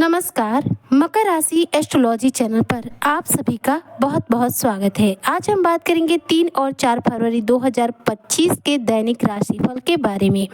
नमस्कार। मकर राशि astrology channel पर आप सभी का बहुत बहुत स्वागत है। आज हम बात करेंगे 3 और 4 फरवरी 2025 के दैनिक राशिफल के बारे में।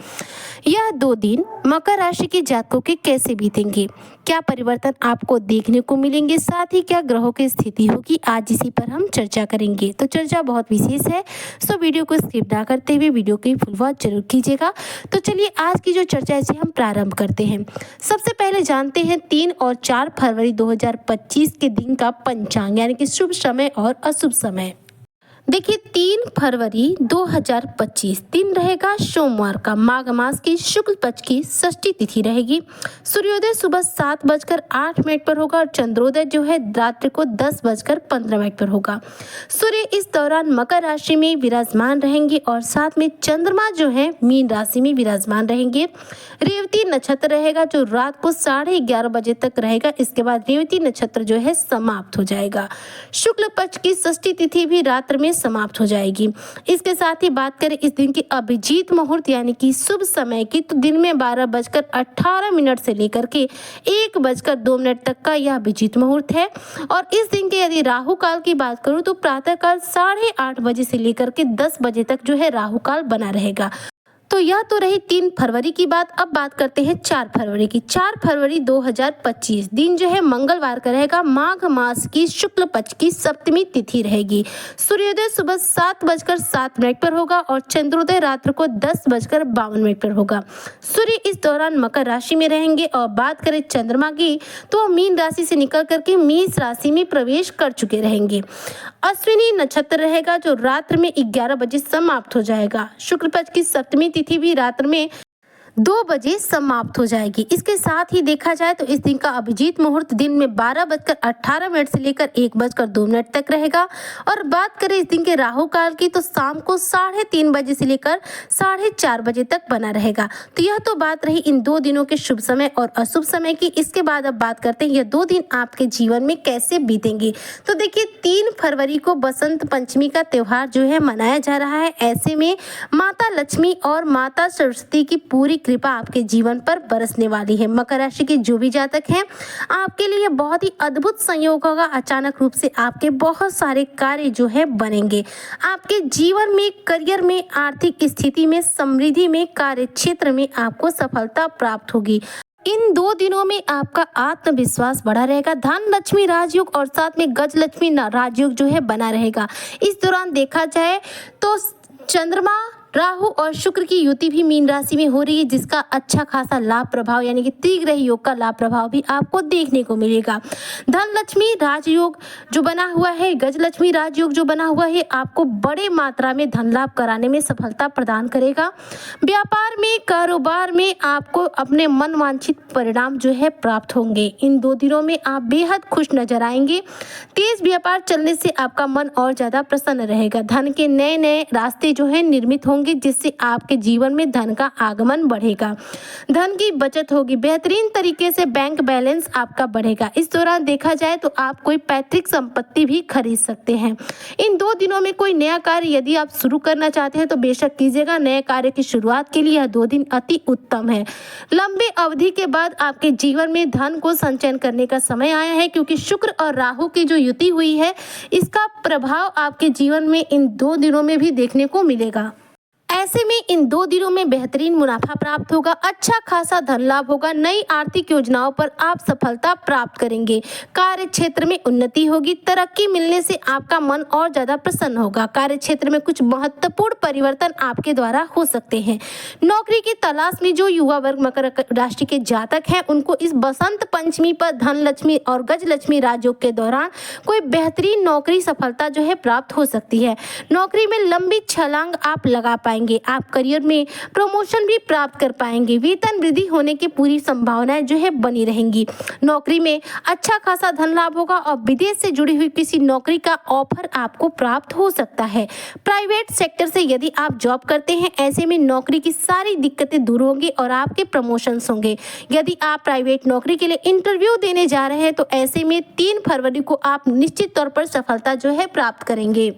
यह 2 दिन मकर राशि के जातकों के कैसे बीतेंगे, क्या परिवर्तन आपको देखने को मिलेंगे, साथ ही क्या ग्रहों की स्थिति होगी, आज इसी पर हम चर्चा करेंगे। तो चर्चा बहुत विशेष है, सो वीडियो को स्किप ना करते हुए वीडियो की फुल वॉच जरूर कीजिएगा। तो चलिए आज की जो चर्चा है इसे हम प्रारंभ करते हैं। सबसे पहले जानते हैं 3 और 4 फरवरी 2025 के दिन का पंचांग, यानी कि शुभ समय और अशुभ समय। देखिए 3 फरवरी 2025 दिन रहेगा सोमवार का, माघ मास की शुक्ल पक्ष की षष्ठी तिथि रहेगी। सूर्योदय सुबह 7:08 पर होगा और चंद्रोदय जो है रात्रि को 10:15 पर होगा। सूर्य इस दौरान मकर राशि में विराजमान रहेंगे और साथ में चंद्रमा जो है मीन राशि में विराजमान रहेंगे। रेवती नक्षत्र रहेगा जो रात को 11:30 बजे तक रहेगा। इसके बाद रेवती नक्षत्र जो है समाप्त हो जाएगा। शुक्ल पक्ष की षष्ठी तिथि भी रात्रि में समाप्त हो जाएगी। इसके साथ ही बात करें इस दिन की अभिजीत मुहूर्त यानी कि शुभ समय की, तो दिन में 12:18 से लेकर के 1:02 तक का यह अभिजीत मुहूर्त है। और इस दिन के यदि राहु काल की बात करूं तो प्रातः काल 8:30 बजे से लेकर के 10 बजे तक जो है राहु काल बना रहेगा। तो यह तो रही 3 फरवरी की बात। अब बात करते हैं 4 फरवरी की। 4 फरवरी 2025 दिन जो है मंगलवार का रहेगा, माघ मास की शुक्ल पक्ष की सप्तमी तिथि रहेगी। सूर्योदय सुबह 7:07 पर होगा और चंद्रोदय रात्रि को 10:52 पर होगा। सूर्य इस दौरान मकर राशि में रहेंगे। और बात करें चंद्रमा की तो मीन राशि से निकल करके मेष राशि में प्रवेश कर चुके रहेंगे। अश्विनी नक्षत्र रहेगा जो रात्रि में 11 बजे समाप्त हो जाएगा। शुक्ल पक्ष की सप्तमी तिथि भी रात्रि में 2 बजे समाप्त हो जाएगी। इसके साथ ही देखा जाए तो इस दिन का अभिजीत मुहूर्त दिन में 12:18 से लेकर 1:02 तक रहेगा। और बात करें इस दिन के राहु काल की तो शाम को 3:30 बजे से लेकर 4:30 बजे तक बना रहेगा। तो यह तो बात रही इन 2 दिनों के शुभ समय और अशुभ समय की। इसके बाद अब बात करते हैं यह 2 दिन आपके जीवन में कैसे बीतेंगे। तो देखिए 3 फरवरी को बसंत पंचमी का त्योहार जो है मनाया जा रहा है। ऐसे में माता लक्ष्मी और माता सरस्वती की पूरी कृपा आपके जीवन पर बरसने वाली है। मकर राशि के जो भी जातक हैं आपके लिए बहुत ही अद्भुत संयोग होगा। अचानक रूप से आपके बहुत सारे कार्य जो है बनेंगे। आपके जीवन में, करियर में, आर्थिक स्थिति में, समृद्धि में, कार्य क्षेत्र में आपको सफलता प्राप्त होगी। इन 2 दिनों में आपका आत्मविश्वास बढ़ा रहेगा। धन लक्ष्मी राजयोग और साथ में गज लक्ष्मी राजयोग जो है बना रहेगा। इस दौरान देखा जाए तो चंद्रमा, राहु और शुक्र की युति भी मीन राशि में हो रही है, जिसका अच्छा खासा लाभ प्रभाव यानी कि तीव्र योग का लाभ प्रभाव भी आपको देखने को मिलेगा। धन लक्ष्मी राजयोग जो बना हुआ है, गज लक्ष्मी राजयोग जो बना हुआ है, आपको बड़े मात्रा में धन लाभ कराने में सफलता प्रदान करेगा। व्यापार में, कारोबार में आपको अपने मन वांछित परिणाम जो है प्राप्त होंगे। इन 2 दिनों में आप बेहद खुश नजर आएंगे। तेज व्यापार चलने से आपका मन और ज्यादा प्रसन्न रहेगा। धन के नए नए रास्ते जो है निर्मित होंगे, जिससे आपके जीवन में धन का आगमन बढ़ेगा। धन की बचत होगी। बेहतरीन तरीके से बैंक बैलेंस आपका बढ़ेगा। इस दौरान देखा जाए तो आप कोई पैतृक संपत्ति भी खरीद सकते हैं। इन 2 दिनों में कोई नया कार्य यदि आप शुरू करना चाहते हैं तो बेशक कीजिएगा। नए कार्य की शुरुआत के लिए यह 2 दिन अति उत्तम है। लंबे अवधि के बाद आपके जीवन में धन को संचयन करने का समय आया है, क्योंकि शुक्र और राहु की जो युति हुई है इसका प्रभाव आपके जीवन में इन 2 दिनों में भी देखने को मिलेगा। ऐसे में इन 2 दिनों में बेहतरीन मुनाफा प्राप्त होगा, अच्छा खासा धन लाभ होगा। नई आर्थिक योजनाओं पर आप सफलता प्राप्त करेंगे। कार्य क्षेत्र में उन्नति होगी। तरक्की मिलने से आपका मन और ज्यादा प्रसन्न होगा। कार्य क्षेत्र में कुछ महत्वपूर्ण परिवर्तन आपके द्वारा हो सकते हैं। नौकरी की तलाश में जो युवा वर्ग मकर राशि के जातक हैं उनको इस बसंत पंचमी पर धन लक्ष्मी और गज लक्ष्मी राजयोग के दौरान कोई बेहतरीन नौकरी सफलता जो है प्राप्त हो सकती है। नौकरी में लंबी छलांग आप लगा पाएंगे। आप करियर में प्रमोशन भी प्राप्त कर पाएंगे। वेतन वृद्धि होने की पूरी संभावनाएं जो है बनी रहेंगी। नौकरी में अच्छा खासा धन लाभ होगा और विदेश से जुड़ी हुई किसी नौकरी का ऑफर आपको प्राप्त हो सकता है। प्राइवेट सेक्टर से यदि आप जॉब करते हैं, ऐसे में नौकरी की सारी दिक्कतें दूर होंगी और आपके प्रमोशंस होंगे। यदि आप प्राइवेट नौकरी के लिए इंटरव्यू देने जा रहे हैं तो ऐसे में 3 फरवरी को आप निश्चित तौर पर सफलता जो है प्राप्त करेंगे।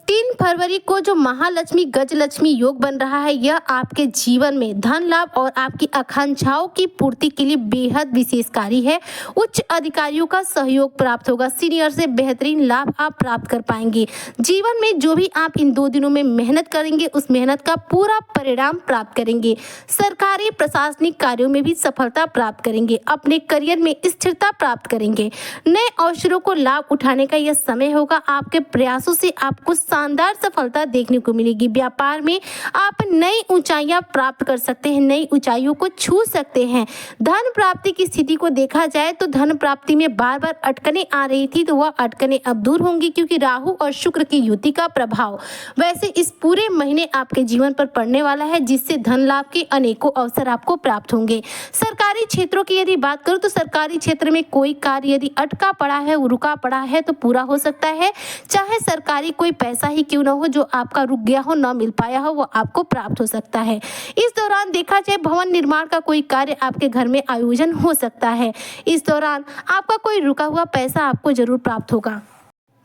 3 फरवरी को जो महालक्ष्मी गजलक्ष्मी योग बन रहा है, यह आपके जीवन में धन लाभ और आपकी आकांक्षाओं की पूर्ति के लिए बेहद विशेषकारी है। उच्च अधिकारियों का सहयोग प्राप्त होगा। सीनियर से बेहतरीन लाभ आप प्राप्त कर पाएंगे। जीवन में जो भी आप इन 2 दिनों में मेहनत करेंगे, उस मेहनत का पूरा परिणाम प्राप्त करेंगे। सरकारी प्रशासनिक कार्यों में भी सफलता प्राप्त करेंगे। अपने करियर में स्थिरता प्राप्त करेंगे। नए अवसरों को लाभ उठाने का यह समय होगा। आपके प्रयासों से आपको शानदार सफलता देखने को मिलेगी। व्यापार में आप नई ऊंचाइयां प्राप्त कर सकते हैं, नई ऊंचाइयों को छू सकते हैं। धन प्राप्ति की स्थिति को देखा जाए तो धन प्राप्ति में बार बार अटकनें आ रही थी, तो वह अटकनें अब दूर होंगी, क्योंकि राहु और शुक्र की युति का प्रभाव वैसे इस पूरे महीने आपके जीवन पर पड़ने वाला है, जिससे धन लाभ के अनेकों अवसर आपको प्राप्त होंगे। सरकारी क्षेत्रों की यदि बात करूं तो सरकारी क्षेत्र में कोई कार्य यदि अटका पड़ा है, रुका पड़ा है, तो पूरा हो सकता है। चाहे सरकारी कोई पैसा ही क्यों न हो, जो आपका रुक गया हो, न मिल पाया हो, वो आपको प्राप्त हो सकता है। इस दौरान देखा जाए भवन निर्माण का कोई कार्य आपके घर में आयोजन हो सकता है। इस दौरान आपका कोई रुका हुआ पैसा आपको जरूर प्राप्त होगा।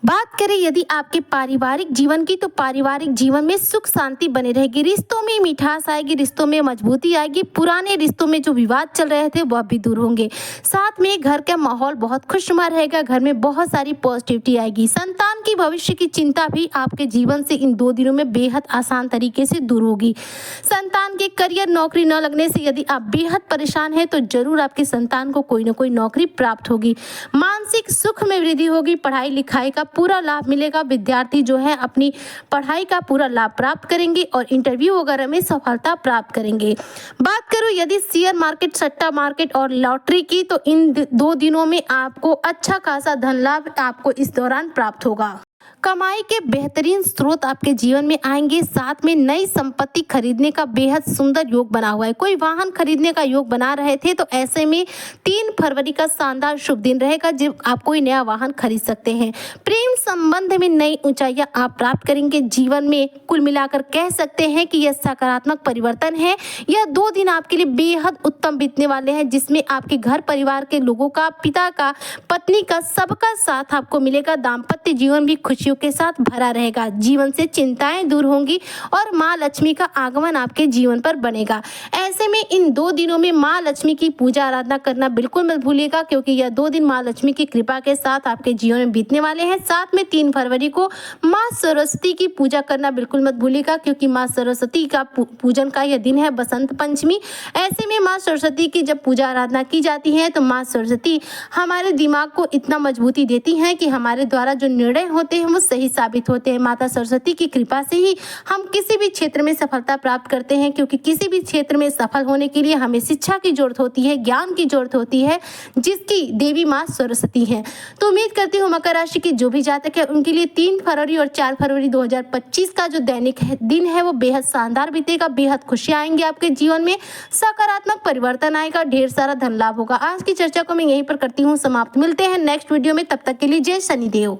बात करें यदि आपके पारिवारिक जीवन की, तो पारिवारिक जीवन में सुख शांति बनी रहेगी। रिश्तों में मिठास आएगी, रिश्तों में मजबूती आएगी। पुराने रिश्तों में जो विवाद चल रहे थे वह भी दूर होंगे। साथ में घर का माहौल बहुत खुशनुमा रहेगा। घर में बहुत सारी पॉजिटिविटी आएगी। संतान की भविष्य की चिंता भी आपके जीवन से इन 2 दिनों में बेहद आसान तरीके से दूर होगी। संतान के करियर नौकरी न लगने से यदि आप बेहद परेशान हैं, तो जरूर आपके संतान को कोई न कोई नौकरी प्राप्त होगी। मानसिक सुख में वृद्धि होगी। पढ़ाई लिखाई का पूरा लाभ मिलेगा। विद्यार्थी जो है अपनी पढ़ाई का पूरा लाभ प्राप्त करेंगे और इंटरव्यू वगैरह में सफलता प्राप्त करेंगे। बात करूं यदि शेयर मार्केट, सट्टा मार्केट और लॉटरी की, तो इन 2 दिनों में आपको अच्छा खासा धन लाभ आपको इस दौरान प्राप्त होगा। कमाई के बेहतरीन स्रोत आपके जीवन में आएंगे। साथ में नई संपत्ति खरीदने का बेहद सुंदर योग बना हुआ है। कोई वाहन खरीदने का योग बना रहे थे, तो ऐसे में 3 फरवरी का शानदार शुभ दिन रहेगा, जब आप कोई नया वाहन खरीद सकते हैं। प्रेम संबंध में नई ऊंचाइयां आप प्राप्त करेंगे। जीवन में कुल मिलाकर कह सकते हैं कि यह सकारात्मक परिवर्तन है। यह 2 दिन आपके लिए बेहद उत्तम बीतने वाले हैं, जिसमें आपके घर परिवार के लोगों का, पिता का, पत्नी का, सबका साथ आपको मिलेगा। दाम्पत्य जीवन भी खुशियों के साथ भरा रहेगा। जीवन से चिंताएं दूर होंगी और माँ लक्ष्मी का आगमन आपके जीवन पर बनेगा। ऐसे में इन 2 दिनों में माँ लक्ष्मी की पूजा आराधना करना बिल्कुल मत भूलिएगा, क्योंकि यह 2 दिन माँ लक्ष्मी की कृपा के साथ आपके जीवन में बीतने वाले हैं। साथ में 3 फरवरी को माँ सरस्वती की पूजा करना बिल्कुल मत भूलिएगा, क्योंकि माँ सरस्वती का पूजन का यह दिन है, बसंत पंचमी। ऐसे में माँ सरस्वती की जब पूजा आराधना की जाती है, तो माँ सरस्वती हमारे दिमाग को इतना मजबूती देती हैं कि हमारे द्वारा जो निर्णय होते हैं वो सही साबित होते हैं। माता सरस्वती की कृपा से ही हम किसी भी क्षेत्र में सफलता प्राप्त करते हैं, क्योंकि किसी भी क्षेत्र में सफल होने के लिए हमें शिक्षा की जरूरत होती है, ज्ञान की जरूरत होती है, जिसकी देवी माँ सरस्वती हैं। तो उम्मीद करती हूँ मकर राशि के जो भी जातक है, उनके लिए 3 फरवरी और 4 फरवरी 2025 का जो दैनिक दिन है वो बेहद शानदार बीतेगा। बेहद खुशियाँ आएंगी आपके जीवन में, सकारात्मक परिवर्तन आएगा, ढेर सारा धन लाभ होगा। आज की चर्चा को मैं यहीं पर करती हूँ समाप्त। मिलते हैं नेक्स्ट वीडियो में, तब तक के लिए जय शनिदेव।